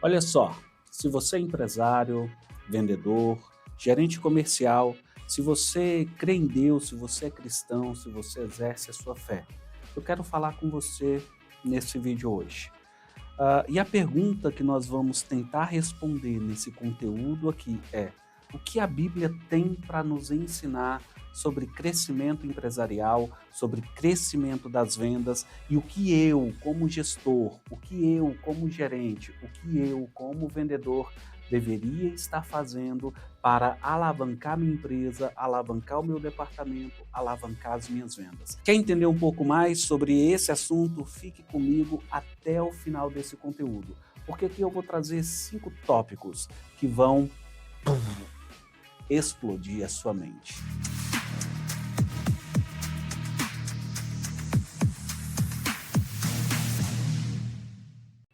Olha só, se você é empresário, vendedor, gerente comercial, se você crê em Deus, se você é cristão, se você exerce a sua fé, eu quero falar com você nesse vídeo hoje. E a pergunta que nós vamos tentar responder nesse conteúdo aqui é: o que a Bíblia tem para nos ensinar sobre crescimento empresarial, sobre crescimento das vendas e o que eu, como gestor, o que eu, como gerente, o que eu, como vendedor, deveria estar fazendo para alavancar minha empresa, alavancar o meu departamento, alavancar as minhas vendas. Quer entender um pouco mais sobre esse assunto? Fique comigo até o final desse conteúdo, porque aqui eu vou trazer 5 tópicos que vão explodir a sua mente.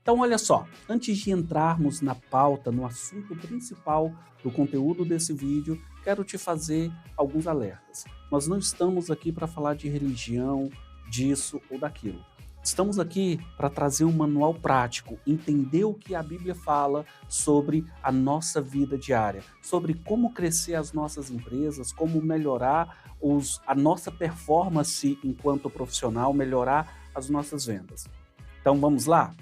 Então, olha só, antes de entrarmos na pauta, no assunto principal do conteúdo desse vídeo, quero te fazer alguns alertas. Nós não estamos aqui para falar de religião, disso ou daquilo. Estamos aqui para trazer um manual prático, entender o que a Bíblia fala sobre a nossa vida diária, sobre como crescer as nossas empresas, como melhorar a nossa performance enquanto profissional, melhorar as nossas vendas. Então, vamos lá?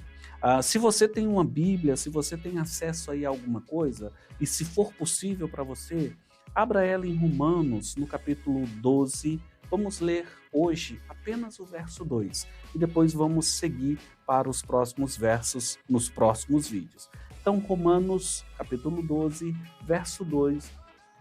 Se você tem uma Bíblia, se você tem acesso aí a alguma coisa, e se for possível para você, abra ela em Romanos, no capítulo 12. Vamos ler hoje apenas o verso 2 e depois vamos seguir para os próximos versos nos próximos vídeos. Então, Romanos, capítulo 12, verso 2.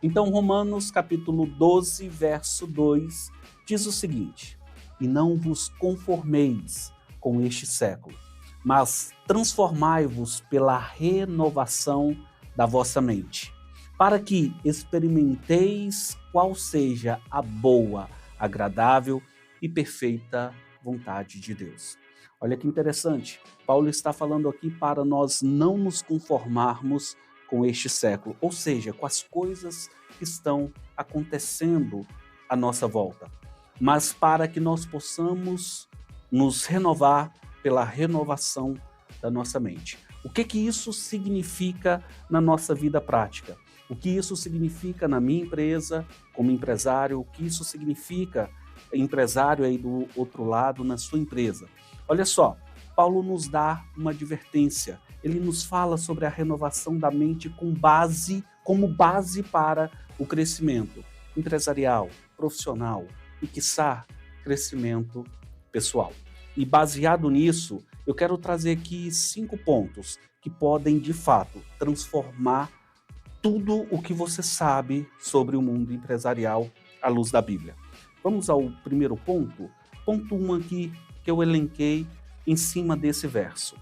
Então, Romanos, capítulo 12, verso 2, diz o seguinte: e não vos conformeis com este século, mas transformai-vos pela renovação da vossa mente, para que experimenteis qual seja a boa, agradável e perfeita vontade de Deus. Olha que interessante, Paulo está falando aqui para nós não nos conformarmos com este século, ou seja, com as coisas que estão acontecendo à nossa volta, mas para que nós possamos nos renovar pela renovação da nossa mente. O que isso significa na nossa vida prática? O que isso significa na minha empresa, como empresário? O que isso significa, empresário aí do outro lado, na sua empresa? Olha só, Paulo nos dá uma advertência. Ele nos fala sobre a renovação da mente como base para o crescimento empresarial, profissional e, quiçá, crescimento pessoal. E baseado nisso, eu quero trazer aqui 5 pontos que podem, de fato, transformar tudo o que você sabe sobre o mundo empresarial à luz da Bíblia. Vamos ao primeiro ponto? Ponto 1 aqui que eu elenquei em cima desse verso.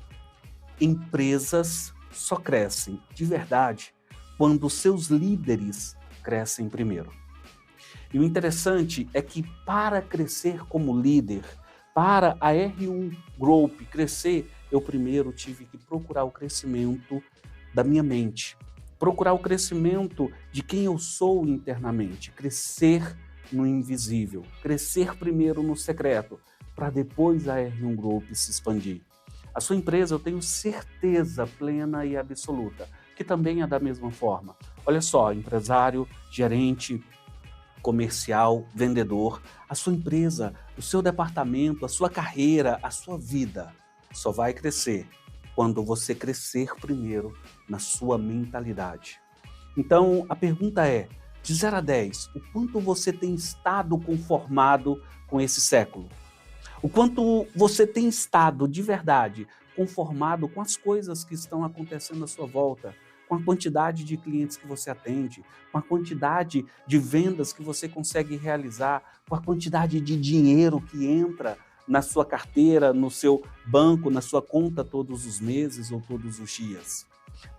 Empresas só crescem de verdade quando seus líderes crescem primeiro. E o interessante é que para crescer como líder, para a R1 Group crescer, eu primeiro tive que procurar o crescimento da minha mente, procurar o crescimento de quem eu sou internamente, crescer no invisível, crescer primeiro no secreto, para depois a R1 Group se expandir. A sua empresa, eu tenho certeza plena e absoluta, que também é da mesma forma. Olha só, empresário, gerente, comercial, vendedor, a sua empresa, o seu departamento, a sua carreira, a sua vida só vai crescer quando você crescer primeiro na sua mentalidade. Então, a pergunta é, de 0 a 10, o quanto você tem estado conformado com esse século? O quanto você tem estado, de verdade, conformado com as coisas que estão acontecendo à sua volta, com a quantidade de clientes que você atende, com a quantidade de vendas que você consegue realizar, com a quantidade de dinheiro que entra na sua carteira, no seu banco, na sua conta todos os meses ou todos os dias.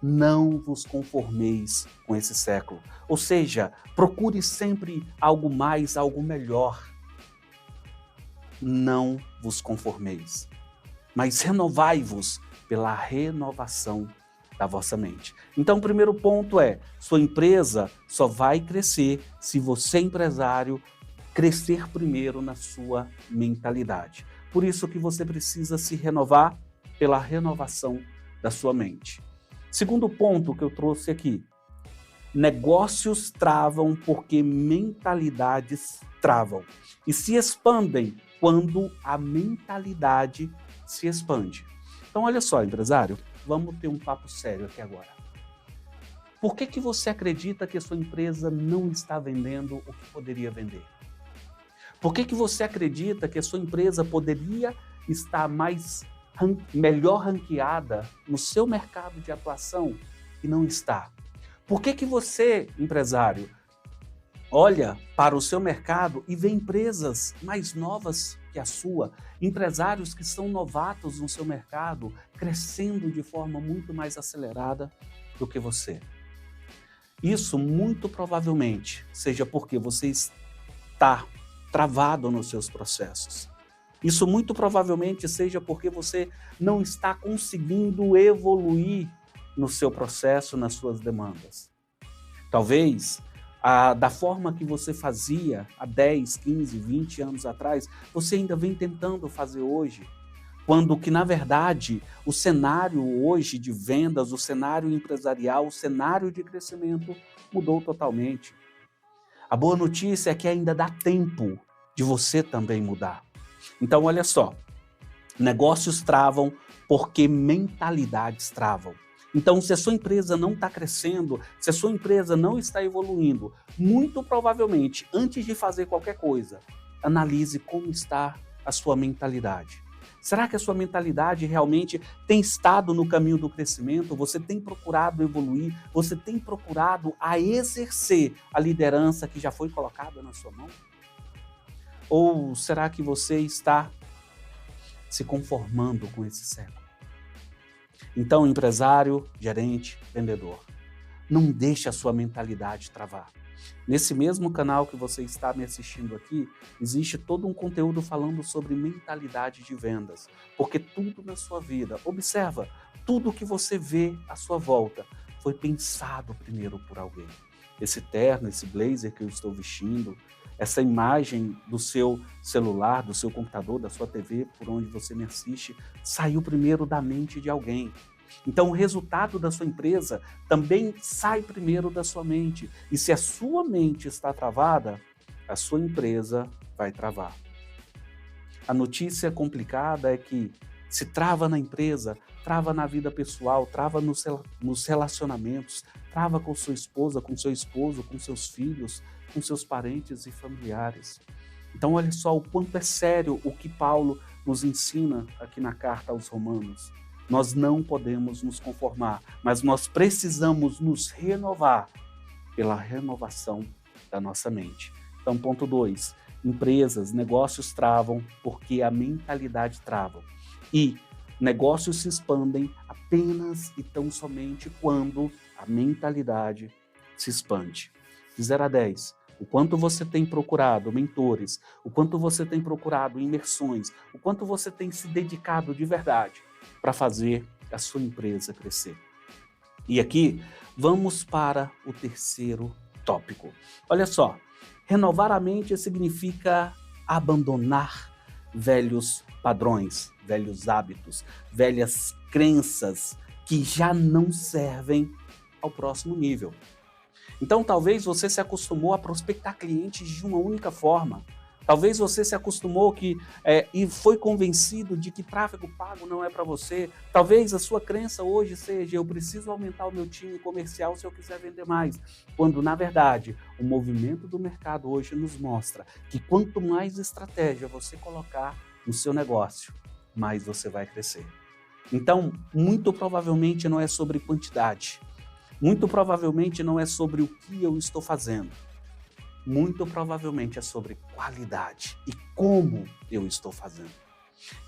Não vos conformeis com esse século. Ou seja, procure sempre algo mais, algo melhor. Não vos conformeis, mas renovai-vos pela renovação da vossa mente. Então, o primeiro ponto é, sua empresa só vai crescer se você, empresário, crescer primeiro na sua mentalidade. Por isso que você precisa se renovar pela renovação da sua mente. Segundo ponto que eu trouxe aqui, negócios travam porque mentalidades travam e se expandem quando a mentalidade se expande. Então, olha só, empresário, vamos ter um papo sério aqui agora. Por que você acredita que a sua empresa não está vendendo o que poderia vender? Por que você acredita que a sua empresa poderia estar melhor ranqueada no seu mercado de atuação e não está? Por que você, empresário, olha para o seu mercado e vê empresas mais novas que a sua, empresários que são novatos no seu mercado, crescendo de forma muito mais acelerada do que você? Isso muito provavelmente seja porque você está travado nos seus processos. Isso muito provavelmente seja porque você não está conseguindo evoluir no seu processo, nas suas demandas. Talvez, da forma que você fazia há 10, 15, 20 anos atrás, você ainda vem tentando fazer hoje, quando que, na verdade, o cenário hoje de vendas, o cenário empresarial, o cenário de crescimento mudou totalmente. A boa notícia é que ainda dá tempo de você também mudar. Então, olha só, negócios travam porque mentalidades travam. Então, se a sua empresa não está crescendo, se a sua empresa não está evoluindo, muito provavelmente, antes de fazer qualquer coisa, analise como está a sua mentalidade. Será que a sua mentalidade realmente tem estado no caminho do crescimento? Você tem procurado evoluir? Você tem procurado exercer a liderança que já foi colocada na sua mão? Ou será que você está se conformando com esse século? Então, empresário, gerente, vendedor, não deixe a sua mentalidade travar. Nesse mesmo canal que você está me assistindo aqui, existe todo um conteúdo falando sobre mentalidade de vendas, porque tudo na sua vida, observa, tudo que você vê à sua volta foi pensado primeiro por alguém. Esse terno, esse blazer que eu estou vestindo, essa imagem do seu celular, do seu computador, da sua TV, por onde você me assiste, saiu primeiro da mente de alguém. Então, o resultado da sua empresa também sai primeiro da sua mente. E se a sua mente está travada, a sua empresa vai travar. A notícia complicada é que se trava na empresa, trava na vida pessoal, trava nos relacionamentos, trava com sua esposa, com seu esposo, com seus filhos, com seus parentes e familiares. Então, olha só o quanto é sério o que Paulo nos ensina aqui na carta aos Romanos. Nós não podemos nos conformar, mas nós precisamos nos renovar pela renovação da nossa mente. Então, ponto 2, empresas, negócios travam porque a mentalidade trava. E negócios se expandem apenas e tão somente quando a mentalidade se expande. De 0 a 10, o quanto você tem procurado mentores, o quanto você tem procurado imersões, o quanto você tem se dedicado de verdade para fazer a sua empresa crescer. E aqui, vamos para o terceiro tópico. Olha só, renovar a mente significa abandonar velhos padrões, velhos hábitos, velhas crenças que já não servem ao próximo nível. Então, talvez você se acostumou a prospectar clientes de uma única forma. Talvez você se acostumou e foi convencido de que tráfego pago não é para você. Talvez a sua crença hoje seja: eu preciso aumentar o meu time comercial se eu quiser vender mais. Quando, na verdade, o movimento do mercado hoje nos mostra que quanto mais estratégia você colocar no seu negócio, mais você vai crescer. Então, muito provavelmente não é sobre quantidade. Muito provavelmente não é sobre o que eu estou fazendo. Muito provavelmente é sobre qualidade e como eu estou fazendo.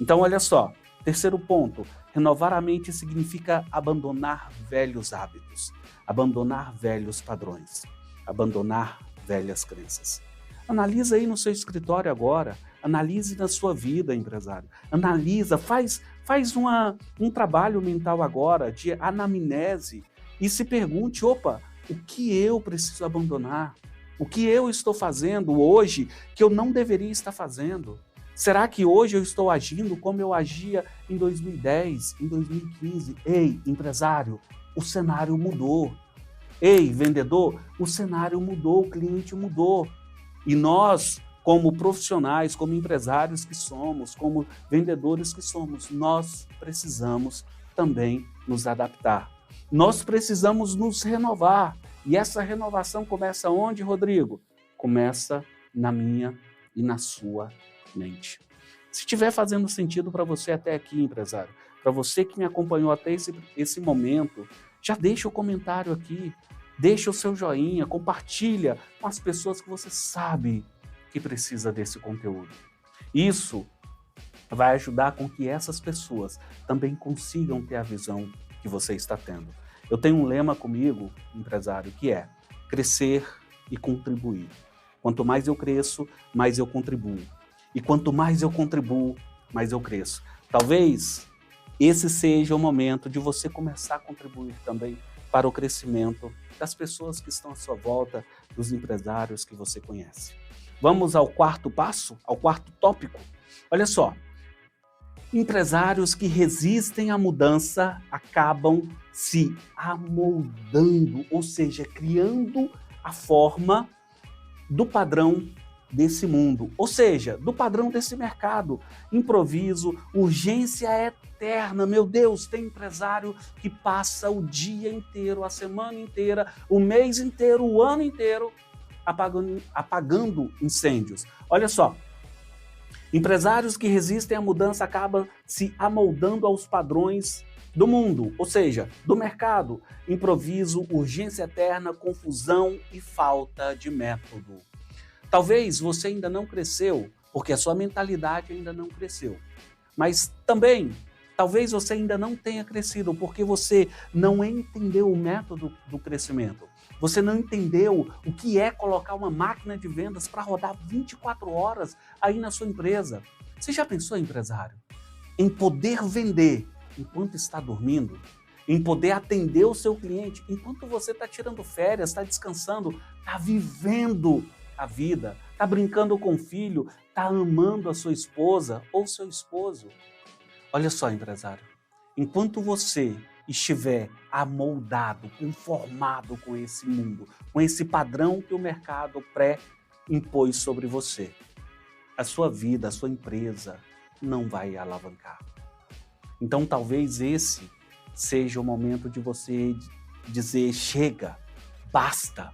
Então, olha só, terceiro ponto, renovar a mente significa abandonar velhos hábitos, abandonar velhos padrões, abandonar velhas crenças. Analisa aí no seu escritório agora, analise na sua vida, empresário. Analisa, faz um trabalho mental agora de anamnese e se pergunte, opa, o que eu preciso abandonar? O que eu estou fazendo hoje que eu não deveria estar fazendo? Será que hoje eu estou agindo como eu agia em 2010, em 2015? Ei, empresário, o cenário mudou. Ei, vendedor, o cenário mudou, o cliente mudou. E nós, como profissionais, como empresários que somos, como vendedores que somos, nós precisamos também nos adaptar. Nós precisamos nos renovar. E essa renovação começa onde, Rodrigo? Começa na minha e na sua mente. Se estiver fazendo sentido para você até aqui, empresário, para você que me acompanhou até esse momento, já deixa o comentário aqui, deixa o seu joinha, compartilha com as pessoas que você sabe que precisa desse conteúdo. Isso vai ajudar com que essas pessoas também consigam ter a visão que você está tendo. Eu tenho um lema comigo, empresário, que é crescer e contribuir. Quanto mais eu cresço, mais eu contribuo. E quanto mais eu contribuo, mais eu cresço. Talvez esse seja o momento de você começar a contribuir também para o crescimento das pessoas que estão à sua volta, dos empresários que você conhece. Vamos ao quarto passo, ao quarto tópico? Olha só, empresários que resistem à mudança acabam se amoldando, ou seja, criando a forma do padrão desse mundo, ou seja, do padrão desse mercado. Improviso, urgência eterna. Meu Deus, tem empresário que passa o dia inteiro, a semana inteira, o mês inteiro, o ano inteiro apagando incêndios. Olha só, empresários que resistem à mudança acabam se amoldando aos padrões do mundo, ou seja, do mercado. Improviso, urgência eterna, confusão e falta de método. Talvez você ainda não cresceu, porque a sua mentalidade ainda não cresceu. Mas também, talvez você ainda não tenha crescido, porque você não entendeu o método do crescimento. Você não entendeu o que é colocar uma máquina de vendas para rodar 24 horas aí na sua empresa. Você já pensou, empresário, em poder vender enquanto está dormindo? Em poder atender o seu cliente enquanto você está tirando férias, está descansando, está vivendo a vida, está brincando com o filho, está amando a sua esposa ou seu esposo? Olha só, empresário, enquanto você estiver amoldado, conformado com esse mundo, com esse padrão que o mercado pré-impôs sobre você, a sua vida, a sua empresa não vai alavancar. Então talvez esse seja o momento de você dizer chega, basta.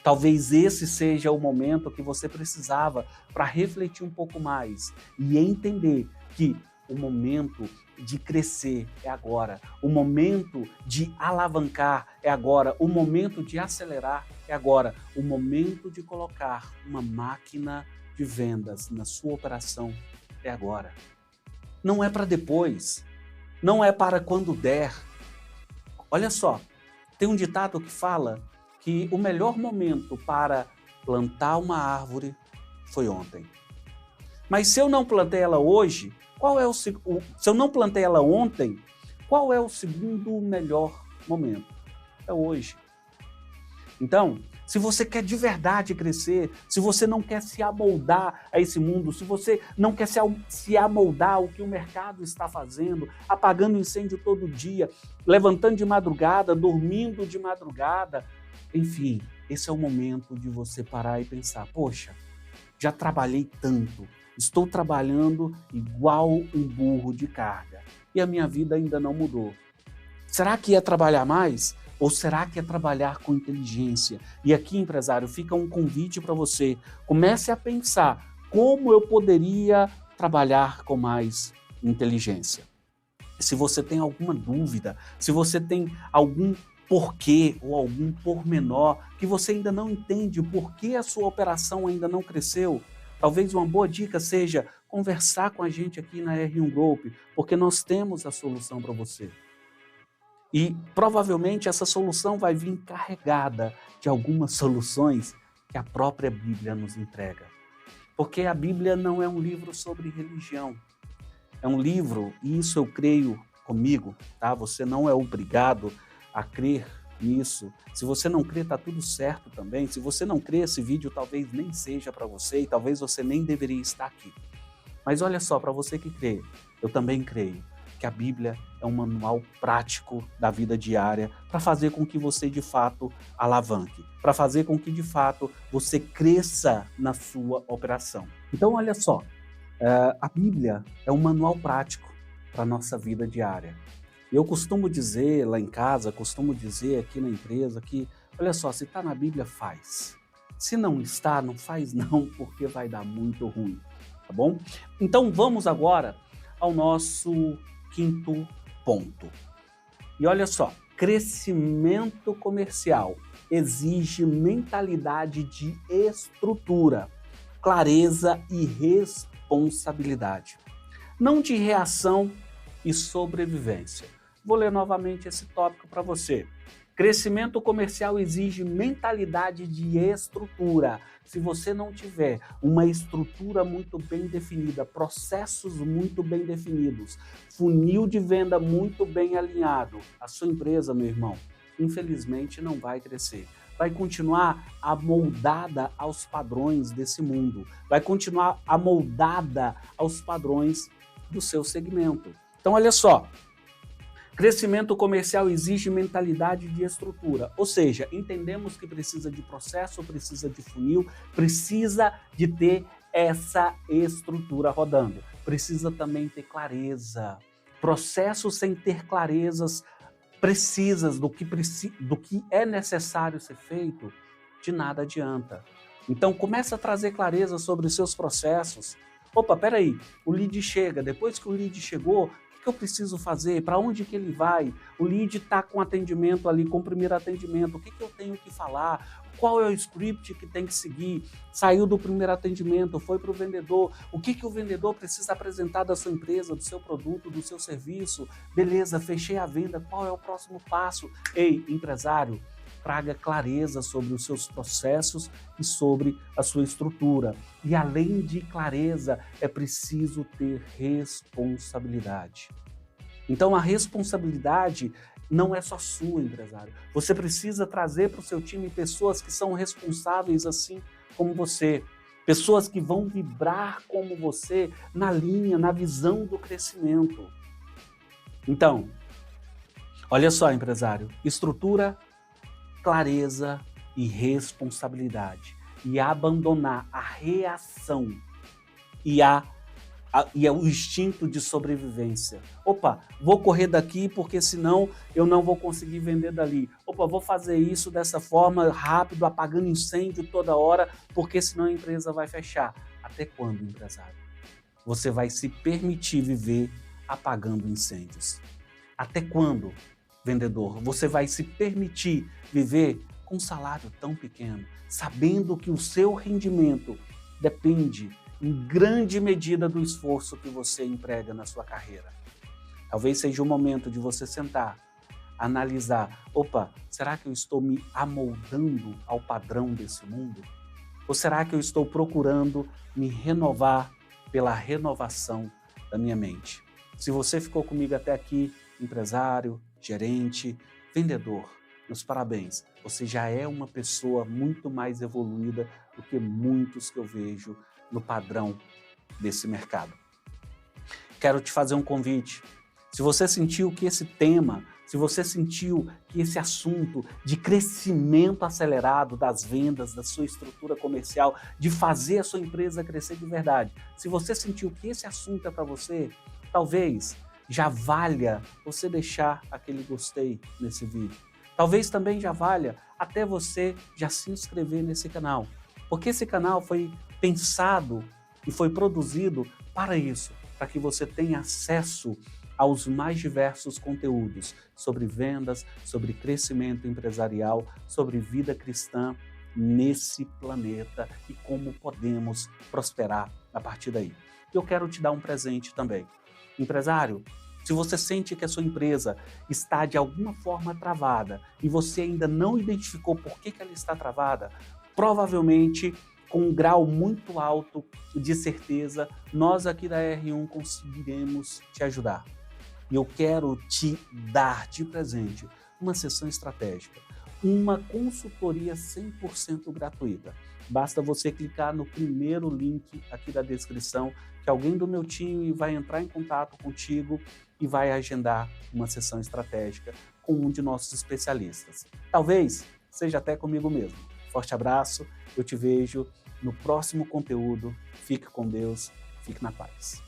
Talvez esse seja o momento que você precisava para refletir um pouco mais e entender que o momento de crescer é agora, o momento de alavancar é agora, o momento de acelerar é agora, o momento de colocar uma máquina de vendas na sua operação é agora. Não é para depois, não é para quando der. Olha só, tem um ditado que fala que o melhor momento para plantar uma árvore foi ontem. Mas se eu não plantei ela hoje, se eu não plantei ela ontem, qual é o segundo melhor momento? É hoje. Então, se você quer de verdade crescer, se você não quer se amoldar a esse mundo, se você não quer se amoldar ao que o mercado está fazendo, apagando incêndio todo dia, levantando de madrugada, dormindo de madrugada, enfim, esse é o momento de você parar e pensar, poxa, já trabalhei tanto, estou trabalhando igual um burro de carga e a minha vida ainda não mudou. Será que é trabalhar mais? Ou será que é trabalhar com inteligência? E aqui, empresário, fica um convite para você. Comece a pensar como eu poderia trabalhar com mais inteligência. Se você tem alguma dúvida, se você tem algum porquê ou algum pormenor que você ainda não entende o porquê a sua operação ainda não cresceu, talvez uma boa dica seja conversar com a gente aqui na R1 Group, porque nós temos a solução para você. E provavelmente essa solução vai vir carregada de algumas soluções que a própria Bíblia nos entrega. Porque a Bíblia não é um livro sobre religião. É um livro, e isso eu creio comigo, tá? Você não é obrigado a crer nisso. Se você não crê, tá tudo certo também. Se você não crê, esse vídeo talvez nem seja para você e talvez você nem deveria estar aqui. Mas olha só, para você que crê, eu também creio que a Bíblia é um manual prático da vida diária para fazer com que você, de fato, alavanque, para fazer com que, de fato, você cresça na sua operação. Então, olha só, a Bíblia é um manual prático para a nossa vida diária. Eu costumo dizer lá em casa, costumo dizer aqui na empresa que, olha só, se está na Bíblia, faz. Se não está, não faz não, porque vai dar muito ruim, tá bom? Então vamos agora ao nosso quinto ponto. E olha só, crescimento comercial exige mentalidade de estrutura, clareza e responsabilidade, não de reação e sobrevivência. Vou ler novamente esse tópico para você. Crescimento comercial exige mentalidade de estrutura. Se você não tiver uma estrutura muito bem definida, processos muito bem definidos, funil de venda muito bem alinhado, a sua empresa, meu irmão, infelizmente não vai crescer. Vai continuar amoldada aos padrões desse mundo, vai continuar amoldada aos padrões do seu segmento. Então, olha só. Crescimento comercial exige mentalidade de estrutura, ou seja, entendemos que precisa de processo, precisa de funil, precisa de ter essa estrutura rodando, precisa também ter clareza. Processo sem ter clarezas precisas do que é necessário ser feito, de nada adianta. Então começa a trazer clareza sobre os seus processos. Opa, peraí, o lead chega, depois que o lead chegou, o que eu preciso fazer? Para onde que ele vai? O lead está com atendimento ali, com o primeiro atendimento, o que eu tenho que falar? Qual é o script que tem que seguir? Saiu do primeiro atendimento, foi para o vendedor, o que o vendedor precisa apresentar da sua empresa, do seu produto, do seu serviço? Beleza, fechei a venda, qual é o próximo passo? Ei, empresário, traga clareza sobre os seus processos e sobre a sua estrutura. E além de clareza, é preciso ter responsabilidade. Então a responsabilidade não é só sua, empresário. Você precisa trazer para o seu time pessoas que são responsáveis assim como você. Pessoas que vão vibrar como você na linha, na visão do crescimento. Então, olha só, empresário, estrutura, clareza e responsabilidade, e abandonar a reação e o instinto de sobrevivência. Opa, vou correr daqui porque senão eu não vou conseguir vender dali. Opa, vou fazer isso dessa forma, rápido, apagando incêndio toda hora, porque senão a empresa vai fechar. Até quando, empresário? Você vai se permitir viver apagando incêndios? Até quando, vendedor, você vai se permitir viver com um salário tão pequeno, sabendo que o seu rendimento depende em grande medida do esforço que você emprega na sua carreira? Talvez seja o momento de você sentar, analisar, opa, será que eu estou me amoldando ao padrão desse mundo? Ou será que eu estou procurando me renovar pela renovação da minha mente? Se você ficou comigo até aqui, empresário, gerente, vendedor, meus parabéns. Você já é uma pessoa muito mais evoluída do que muitos que eu vejo no padrão desse mercado. Quero te fazer um convite. Se você sentiu que esse tema, se você sentiu que esse assunto de crescimento acelerado das vendas, da sua estrutura comercial, de fazer a sua empresa crescer de verdade, se você sentiu que esse assunto é para você, talvez já valha você deixar aquele gostei nesse vídeo. Talvez também já valha até você já se inscrever nesse canal, porque esse canal foi pensado e foi produzido para isso, para que você tenha acesso aos mais diversos conteúdos sobre vendas, sobre crescimento empresarial, sobre vida cristã nesse planeta e como podemos prosperar a partir daí. Eu quero te dar um presente também. Empresário, se você sente que a sua empresa está de alguma forma travada e você ainda não identificou por que ela está travada, provavelmente com um grau muito alto de certeza, nós aqui da R1 conseguiremos te ajudar. E eu quero te dar de presente uma sessão estratégica, uma consultoria 100% gratuita. Basta você clicar no primeiro link aqui da descrição, que alguém do meu time vai entrar em contato contigo e vai agendar uma sessão estratégica com um de nossos especialistas. Talvez seja até comigo mesmo. Forte abraço, eu te vejo no próximo conteúdo. Fique com Deus, fique na paz.